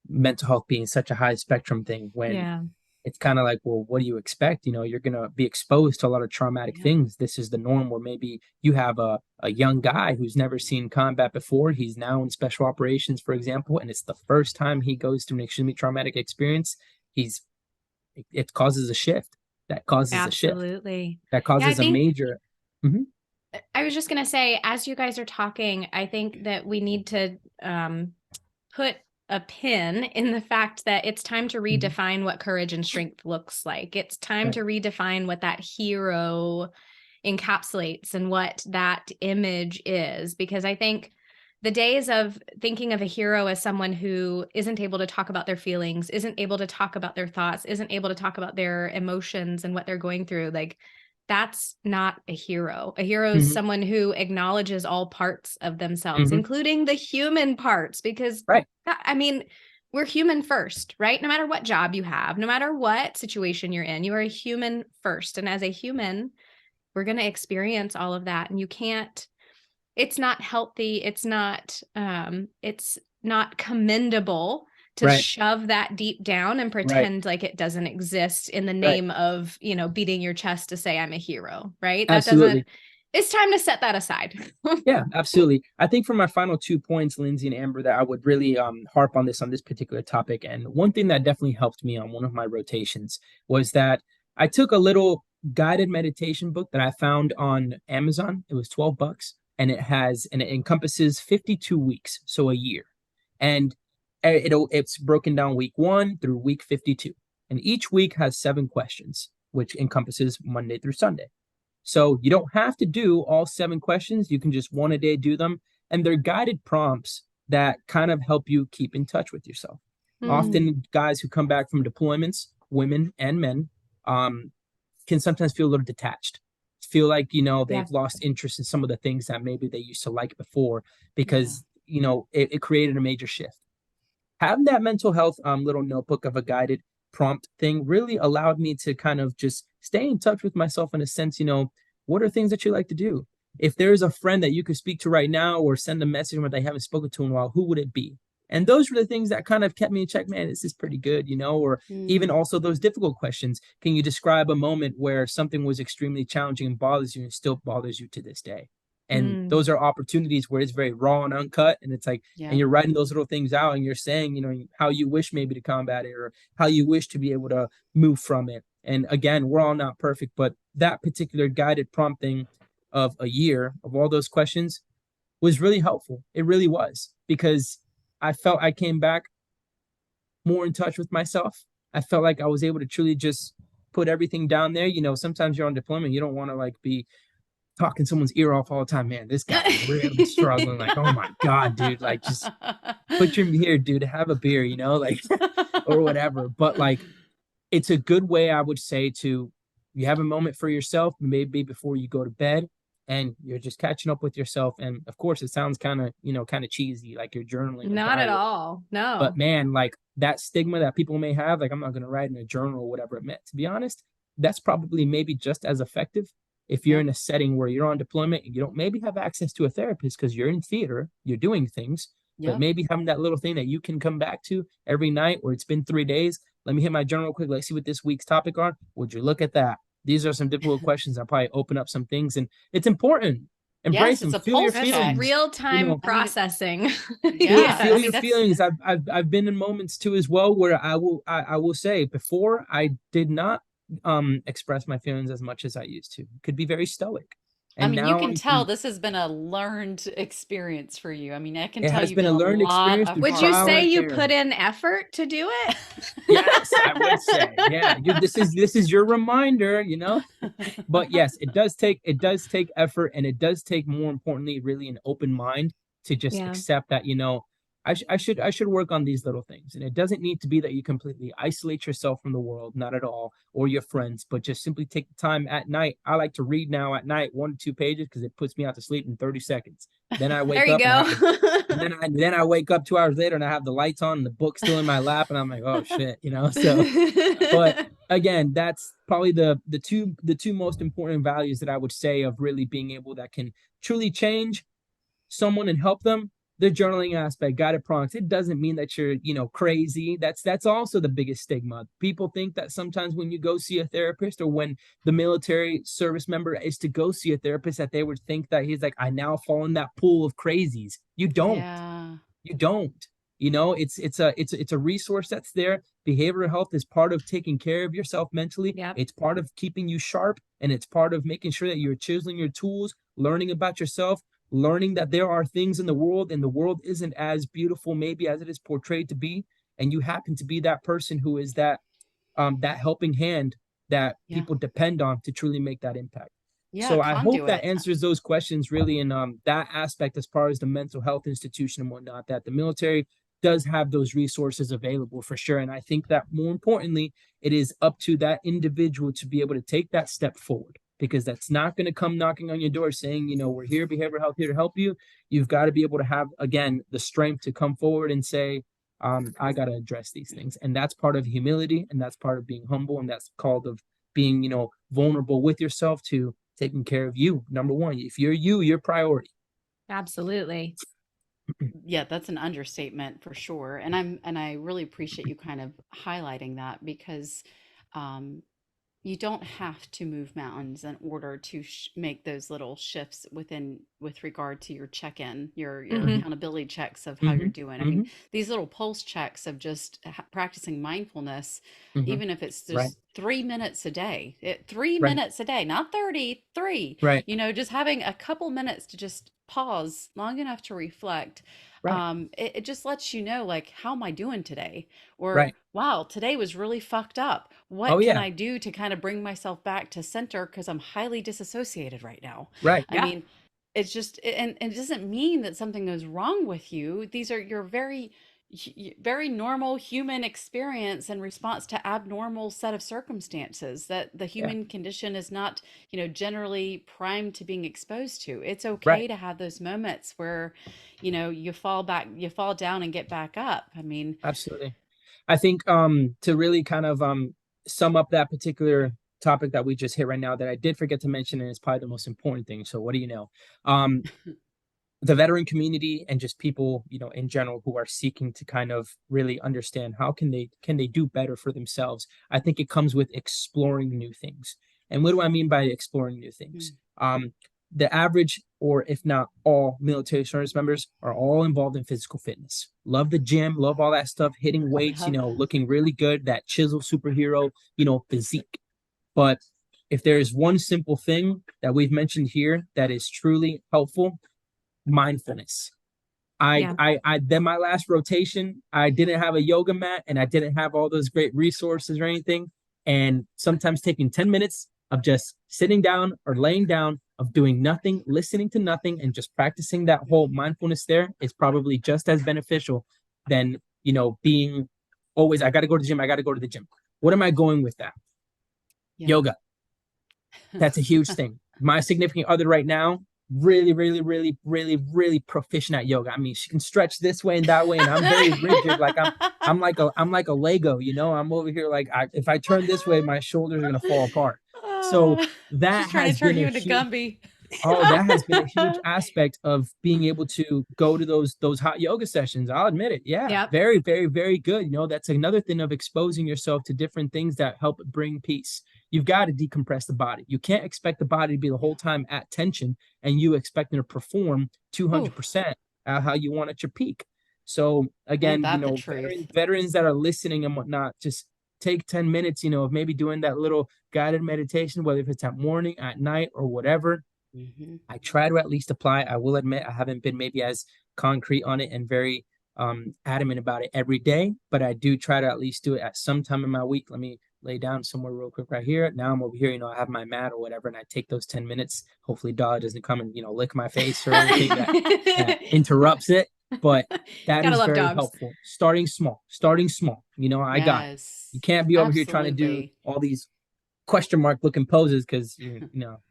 mental health being such a high spectrum thing, when Yeah. it's kind of like, well, what do you expect? You're going to be exposed to a lot of traumatic Yeah. things. This is the norm, where maybe you have a young guy who's never seen combat before. He's now in special operations, for example, and it's the first time he goes through an extremely traumatic experience. It causes a shift. That causes a shift. Absolutely. That Yeah, I causes a think major. Mhm. I was just going to say, as you guys are talking, I think that we need to put a pin in the fact that it's time to Mhm. redefine what courage and strength looks like. It's time Right. to redefine what that hero encapsulates and what that image is, because I think the days of thinking of a hero as someone who isn't able to talk about their feelings, isn't able to talk about their thoughts, isn't able to talk about their emotions and what they're going through, like, that's not a hero. A hero is Mhm. someone who acknowledges all parts of themselves, Mhm. including the human parts, because Right. I mean, we're human first, right? No matter what job you have, no matter what situation you're in, you are a human first. And as a human, we're going to experience all of that. And you can't, it's not healthy. It's not commendable to Right. shove that deep down and Right. pretend like it doesn't exist in the Right. name of, beating your chest to say I'm a hero, right? That doesn't, Absolutely. it's time to set that aside. Yeah, absolutely. I think for my final 2 points, Lindsay and Amber, that I would really harp on this particular topic. And one thing that definitely helped me on one of my rotations was that I took a little guided meditation book that I found on Amazon. It was $12, and it encompasses 52 weeks, so a year. And it's broken down week 1 through week 52. And each week has 7 questions, which encompasses Monday through Sunday. So you don't have to do all 7 questions. You can just one a day do them. And they're guided prompts that kind of help you keep in touch with yourself. Mm, Often, guys who come back from deployments, women and men, can sometimes feel a little detached. Feel like, yeah. they've lost interest in some of the things that maybe they used to like before Yeah. because, it created a major shift. Having that mental health little notebook of a guided prompt thing really allowed me to kind of just stay in touch with myself in a sense. What are things that you like to do? If there's a friend that you could speak to right now or send a message where they haven't spoken to in a while, who would it be? And those were the things that kind of kept me in check. Man, this is pretty good, or even Mm. also those difficult questions. Can you describe a moment where something was extremely challenging and bothers you and still bothers you to this day? And Mm. those are opportunities where it's very raw and uncut. And it's like, and Yeah. you're writing those little things out and you're saying, how you wish maybe to combat it or how you wish to be able to move from it. And again, we're all not perfect, but that particular guided prompting of a year of all those questions was really helpful. It really was, because I felt I came back more in touch with myself. I felt like I was able to truly just put everything down there. Sometimes you're on deployment, you don't want to like be talking someone's ear off all the time. Man, this guy's really struggling. Like, oh my God, dude, like just put your here, dude, have a beer, like, or whatever. But like, it's a good way, I would say, to you have a moment for yourself, maybe before you go to bed, and you're just catching up with yourself. And of course, it sounds kind of cheesy, like you're journaling or Not at diary. all. But No. man, like that stigma that people may have, like I'm not going to write in a journal or whatever it meant. To be honest, that's probably maybe just as effective if you're Yep. in a setting where you're on deployment and you don't maybe have access to a therapist because you're in theater, you're doing things. But maybe having that little thing that you can come back to every night, or it's been 3 days. Let me hit my journal quick. Let's see what this week's topic are. Would you look at that? These are some difficult questions that probably open up some things, and it's important. Embrace them. Feel your feelings. Real time processing. Feel your feelings. I've been in moments too as well where I will say before I did not express my feelings as much as I used to. Could be very stoic. And you can tell this has been a learned experience for you. I mean, I can tell you've been a learned experience. Would you say you put in effort to do it? Yes, I would say. Yeah, this is your reminder, But yes, it does take effort, and it does take, more importantly, really an open mind to just accept that, I should work on these little things. And it doesn't need to be that you completely isolate yourself from the world, not at all, or your friends, but just simply take the time at night. I like to read now at night 1 to 2 pages because it puts me out to sleep in 30 seconds. Then I wake up. And then I wake up 2 hours later and I have the lights on and the book still in my lap and I'm like, oh shit, So, but again, that's probably the two most important values that I would say of really being able that can truly change someone and help them. The journaling aspect, guided prompts. It doesn't mean that you're, crazy. That's also the biggest stigma. People think that sometimes when you go see a therapist, or when the military service member is to go see a therapist, that they would think that he's like, I now fall in that pool of crazies. You don't. Yeah. You don't. It's a resource that's there. Behavioral health is part of taking care of yourself mentally. Yep. It's part of keeping you sharp, and it's part of making sure that you're chiseling your tools, learning about yourself, learning that there are things in the world, and the world isn't as beautiful maybe as it is portrayed to be, and you happen to be that person who is that helping hand that people depend on to truly make that impact. So I hope that answers those questions really in that aspect, as far as the mental health institution and whatnot, that the military does have those resources available for sure. And I think that more importantly, it is up to that individual to be able to take that step forward. Because that's not going to come knocking on your door saying, we're here, behavioral health, here to help you. You've got to be able to have, again, the strength to come forward and say, I got to address these things. And that's part of humility, and that's part of being humble, and that's called of being, vulnerable with yourself to taking care of you. Number one, if you're your priority. Absolutely. Yeah, that's an understatement for sure. And I really appreciate you kind of highlighting that, because you don't have to move mountains in order to make those little shifts with regard to your check-in, your accountability checks of how you're doing. I mean, these little pulse checks of just practicing mindfulness, even if it's just 3 minutes a day, 3 minutes a day, not 33, just having a couple minutes to just pause long enough to reflect. It just lets you know, like, how am I doing today? Or, wow, today was really fucked up. What can I do to kind of bring myself back to center? Because I'm highly disassociated right now. I mean, it's just, and it doesn't mean that something goes wrong with you. These are your very normal human experience in response to abnormal set of circumstances that the human condition is not, generally primed to being exposed to. It's okay to have those moments where, you fall down and get back up. I mean, absolutely. I think to really kind of sum up that particular topic that we just hit right now, that I did forget to mention, and it's probably the most important thing. So what do you know? The veteran community and just people, in general, who are seeking to kind of really understand how can they do better for themselves. I think it comes with exploring new things. And what do I mean by exploring new things? The average, or if not all, military service members are all involved in physical fitness. Love the gym, love all that stuff, hitting weights, looking really good, that chisel superhero, physique. But if there is one simple thing that we've mentioned here that is truly helpful, mindfulness. Then my last rotation, I didn't have a yoga mat and I didn't have all those great resources or anything. And sometimes taking 10 minutes of just sitting down or laying down, of doing nothing, listening to nothing, and just practicing that whole mindfulness there is probably just as beneficial than, being always, I got to go to the gym. What am I going with that? Yoga. That's a huge thing. My significant other right now, really, really, really, really, really proficient at yoga. I mean, she can stretch this way and that way, and I'm very rigid. Like I'm like a Lego, I'm over here like if I turn this way, my shoulders are gonna fall apart. So that she's trying to turn you into Gumby. Oh, that has been a huge aspect of being able to go to those hot yoga sessions. I'll admit it. Yeah, Yep. very, very, very good. You know, that's another thing of exposing yourself to different things that help bring peace. You've got to decompress the body. You can't expect the body to be the whole time at tension and you expecting to perform Ooh, 200% at how you want at your peak. So ain't again, that the truth? veterans that are listening and whatnot, just take 10 minutes, of maybe doing that little guided meditation, whether if it's at morning, at night, or whatever. Hmm. I try to at least apply. I will admit I haven't been maybe as concrete on it and very adamant about it every day, but I do try to at least do it at some time in my week. Let me lay down somewhere real quick right here. Now I'm over here, I have my mat or whatever, and I take those 10 minutes. Hopefully Dolly doesn't come and, lick my face or anything that interrupts it. But that Gotta is love very dogs. helpful. Starting small, starting small. I got it. You Yes, can't be over here trying to do absolutely. all these question mark looking poses because,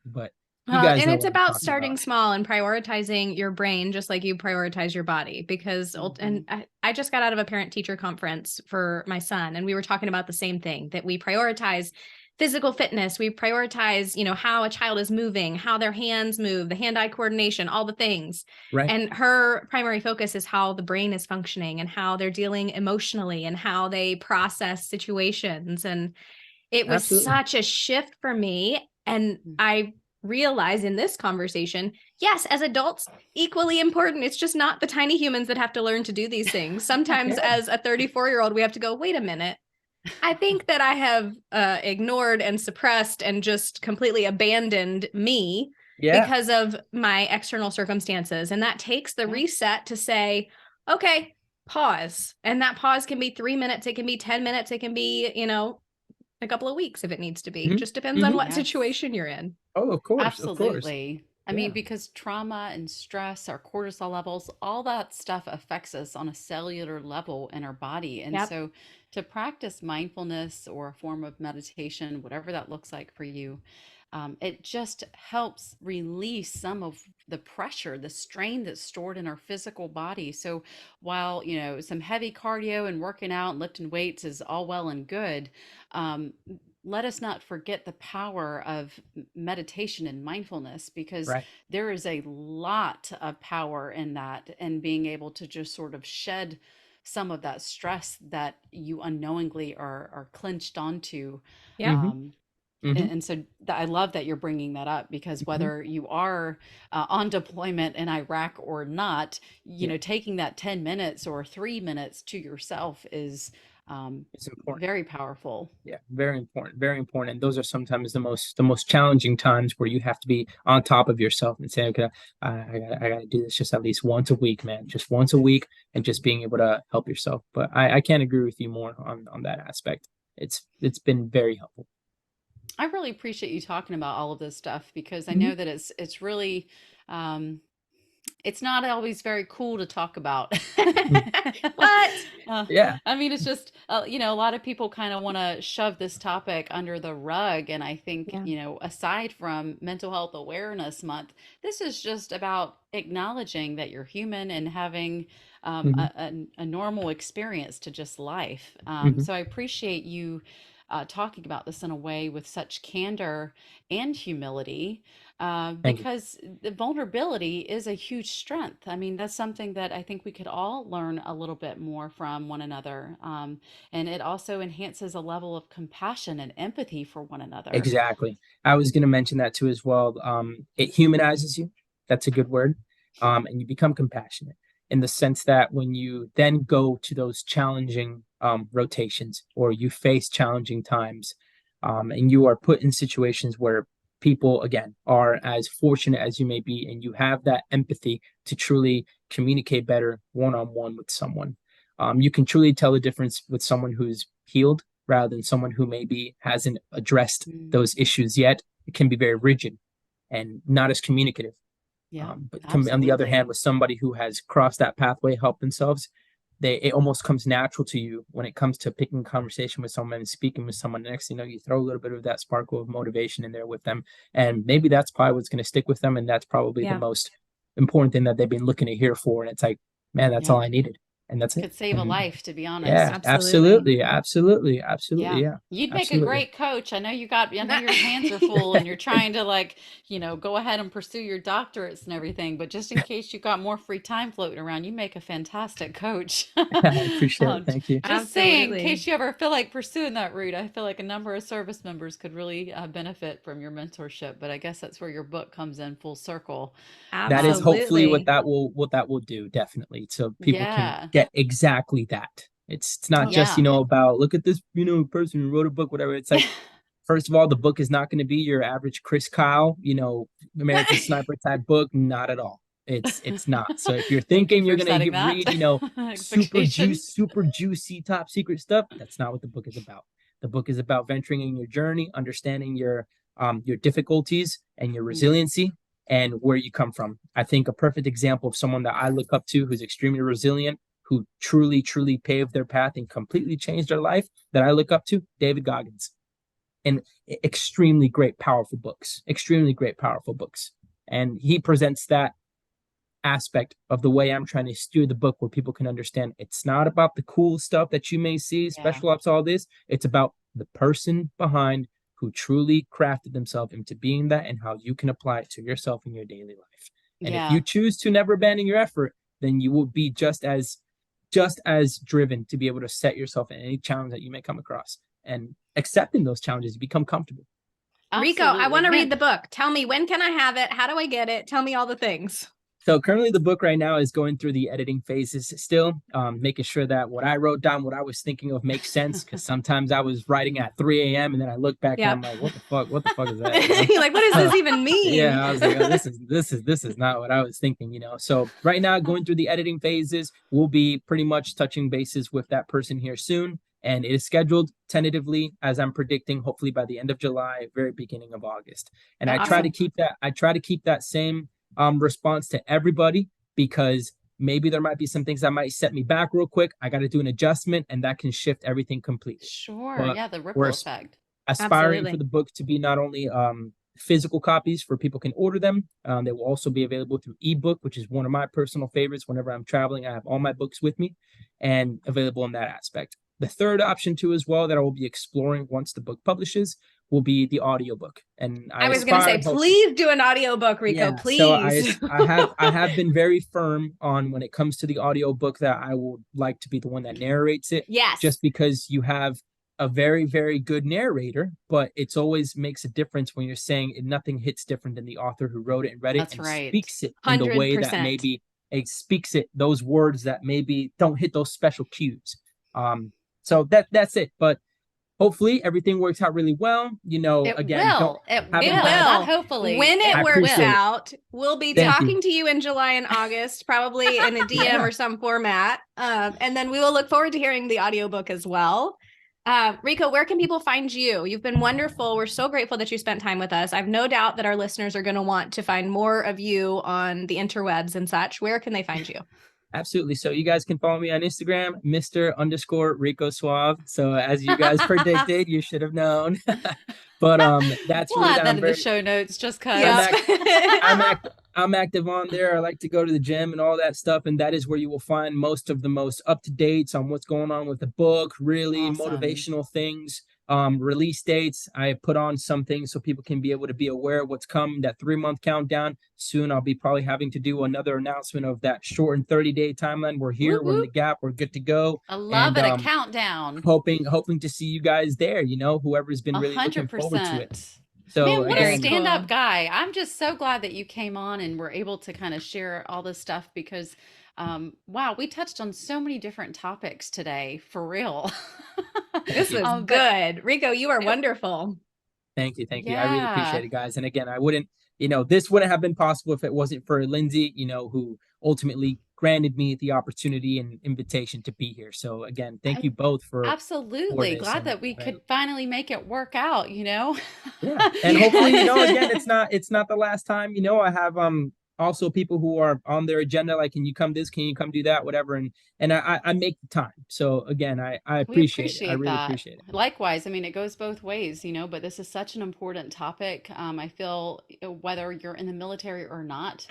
but you guys And know it's what I'm about talking starting about. small and prioritizing your brain just like you prioritize your body. Because, and I just got out of a parent teacher conference for my son, and we were talking about the same thing, that we prioritize physical fitness. We prioritize, how a child is moving, how their hands move, the hand-eye coordination, all the things. Right. And her primary focus is how the brain is functioning and how they're dealing emotionally and how they process situations. And it was Absolutely. such a shift for me. And I realize in this conversation, yes, as adults, equally important. It's just not the tiny humans that have to learn to do these things. Sometimes Yeah. as a 34-year-old, we have to go, wait a minute. I think that I have ignored and suppressed and just completely abandoned me Yeah. because of my external circumstances. And that takes the reset to say, okay, pause. And that pause can be 3 minutes. It can be 10 minutes. It can be, a couple of weeks if it needs to be. Mhm. Just depends on what Yes. situation you're in. Oh, of course, of course. Absolutely. I Yeah. mean, because trauma and stress, our cortisol levels, all that stuff affects us on a cellular level in our body. And Yep. so to practice mindfulness or a form of meditation, whatever that looks like for you, it just helps release some of the pressure, the strain that's stored in our physical body. So while, some heavy cardio and working out and lifting weights is all well and good, um, let us not forget the power of meditation and mindfulness, because Right. there is a lot of power in that, and being able to just sort of shed some of that stress that you unknowingly are clenched onto. Yep. Mm-hmm. um, Mm-hmm. and so I love that you're bringing that up, because Mm-hmm. whether you are on deployment in Iraq or not, Yeah. taking that 10 minutes or 3 minutes to yourself is It's important. very powerful. Yeah, very important, very important. And those are sometimes the most challenging times where you have to be on top of yourself and say, okay, I gotta do this just at least once a week, man, just once a week, and just being able to help yourself. But I can't agree with you more on that aspect. It's been very helpful. I really appreciate you talking about all of this stuff, because I Mhm. know that it's really um, it's not always very cool to talk about. Mm. What? Uh, Yeah. I mean, it's just a lot of people kind of want to shove this topic under the rug, and I think, Yeah. aside from Mental Health Awareness Month, this is just about acknowledging that you're human and having Hmm. a normal experience to just life. Hmm. So I appreciate you talking about this in a way with such candor and humility, Thank you. because the vulnerability is a huge strength. I mean, that's something that I think we could all learn a little bit more from one another. And it also enhances a level of compassion and empathy for one another. Exactly. I was going to mention that too as well. It humanizes you. That's a good word. And you become compassionate in the sense that when you then go to those challenging rotations or you face challenging times, and you are put in situations where people, again, are as fortunate as you may be, and you have that empathy to truly communicate better one on one with someone. You can truly tell the difference with someone who's healed rather than someone who maybe hasn't addressed Mm, those issues yet. It can be very rigid and not as communicative. yeah, But on the other hand, absolutely. with somebody who has crossed that pathway, helped themselves, it almost comes natural to you when it comes to picking a conversation with someone and speaking with someone. Next, you throw a little bit of that sparkle of motivation in there with them, and maybe that's probably what's going to stick with them, and that's probably the Yeah. most important thing that they've been looking to hear for. And it's like, man, that's Yeah. all I needed. and that's it. Could save a And life, to be honest. yeah, Absolutely. absolutely. Yeah, You'd make a absolutely. great coach. I know your hands are full and you're trying to go ahead and pursue your doctorates and everything, but just in case you got more free time floating around, you make a fantastic coach. I appreciate it. Thank you. Just saying, in Absolutely. case you ever feel like pursuing that route, I feel like a number of service members could really benefit from your mentorship, but I guess that's where your book comes in full circle. That is hopefully what Absolutely. that will do, definitely. So people can Yeah. get exactly that. It's not just, Yeah. about look at this, person who wrote a book, whatever. It's like, first of all, the book is not going to be your average Chris Kyle, American Sniper type book. Not at all. It's not. So if you're Thank you thinking you're for going to setting that read, expectation. super juicy, top secret stuff, that's not what the book is about. The book is about venturing in your journey, understanding your difficulties and your resiliency and where you come from. I think a perfect example of someone that I look up to who's extremely resilient, who truly, truly paved their path and completely changed their life, that I look up to, David Goggins. And extremely great, powerful books. And he presents that aspect of the way I'm trying to steer the book, where people can understand it's not about the cool stuff that you may see, special ops, all this. It's about the person behind who truly crafted themselves into being that, and how you can apply it to yourself in your daily life. And if you choose to never abandon your effort, then you will be just as driven to be able to set yourself in any challenge that you may come across. And accepting those challenges, you become comfortable. Rico, I want to read the book. Tell me, when can I have it? How do I get it? Tell me all the things. So currently the book right now is going through the editing phases still, making sure that what I wrote down, what I was thinking of, makes sense. Because sometimes I was writing at 3 a.m. and then I look back and I'm like, what the fuck is that? You're like, what does this even mean? Yeah, I was like, oh, this is not what I was thinking, So right now, going through the editing phases, we'll be pretty much touching bases with that person here soon. And it is scheduled tentatively, as I'm predicting, hopefully by the end of July, very beginning of August. And I try to keep that same response to everybody, because maybe there might be some things that might set me back real quick. I got to do an adjustment, and that can shift everything completely. Sure. But the ripple effect. Aspiring for the book to be not only physical copies for people can order them. They will also be available through ebook, which is one of my personal favorites. Whenever I'm traveling, I have all my books with me and available in that aspect. The third option too, as well, that I will be exploring once the book publishes, will be the audiobook. And I was going to say, please do an audiobook, Rico, please. So I have been very firm on, when it comes to the audiobook, that I would like to be the one that narrates it. Yes. Just because you have a very, very good narrator, but it's always makes a difference when you're saying it. Nothing hits different than the author who wrote it and read it. That's right. Speaks it in the way that maybe it speaks it, those words that maybe don't hit those special cues. So that's it. But hopefully everything works out really well. It will. Hopefully. When it works out, we'll be talking to you in July and August, probably in a DM or some format. And then we will look forward to hearing the audiobook as well. Rico, where can people find you? You've been wonderful. We're so grateful that you spent time with us. I've no doubt that our listeners are going to want to find more of you on the interwebs and such. Where can they find you? Absolutely. So you guys can follow me on Instagram, Mr._Rico Suave. So as you guys predicted, you should have known. But that's we'll add that in the show notes just because. I'm active on there. I like to go to the gym and all that stuff. And that is where you will find most of the most up-to-dates on what's going on with the book, really motivational things. Release dates. I put on some things so people can be able to be aware of what's coming, that 3-month countdown. Soon I'll be probably having to do another announcement of that shortened 30-day timeline. We're here, we're in the gap, we're good to go. I love it, a countdown. Hoping to see you guys there, whoever's been really 100%. Looking forward to it. So, man, what a stand-up guy. I'm just so glad that you came on and were able to kind of share all this stuff, because wow, we touched on so many different topics today, for real. This was good. Rico, you are wonderful. Thank you. Yeah. I really appreciate it, guys. And again, I wouldn't, this wouldn't have been possible if it wasn't for Lindsay, who ultimately granted me the opportunity and invitation to be here. So again, thank you both for absolutely glad that we could finally make it work out, Yeah. And hopefully, again, it's not the last time. I have also people who are on their agenda, like, can you come this, can you come do that, whatever. And I make the time. So again, I We appreciate it. I appreciate really that. appreciate it. Likewise, I mean, it goes both ways, but this is such an important topic. I feel whether you're in the military or not,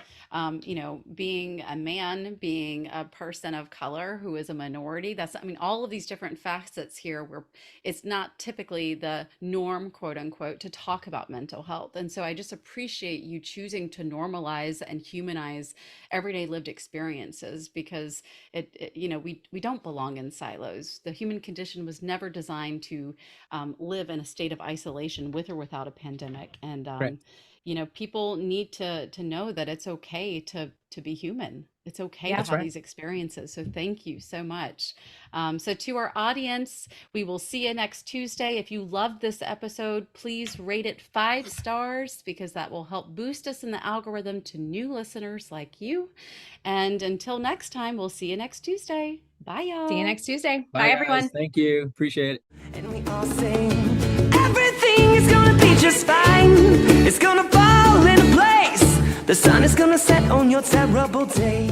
being a man, being a person of color who is a minority, I mean, all of these different facets here where it's not typically the norm, quote unquote, to talk about mental health. And so I just appreciate you choosing to normalize and humanize everyday lived experiences because we don't belong in silos. The human condition was never designed to live in a state of isolation with or without a pandemic. And Right. people need to know that it's okay to be human. It's okay to Yeah. That's have right. these experiences. So thank you so much. So to our audience, we will see you next Tuesday. If you loved this episode, please rate it 5 stars because that will help boost us in the algorithm to new listeners like you. And until next time, we'll see you next Tuesday. Bye, y'all. See you next Tuesday. Bye, Bye, guys. everyone. Thank you. Appreciate it. And we all sing, everything is gonna be just fine. It's gonna fall into place. The sun is gonna set on your terrible day.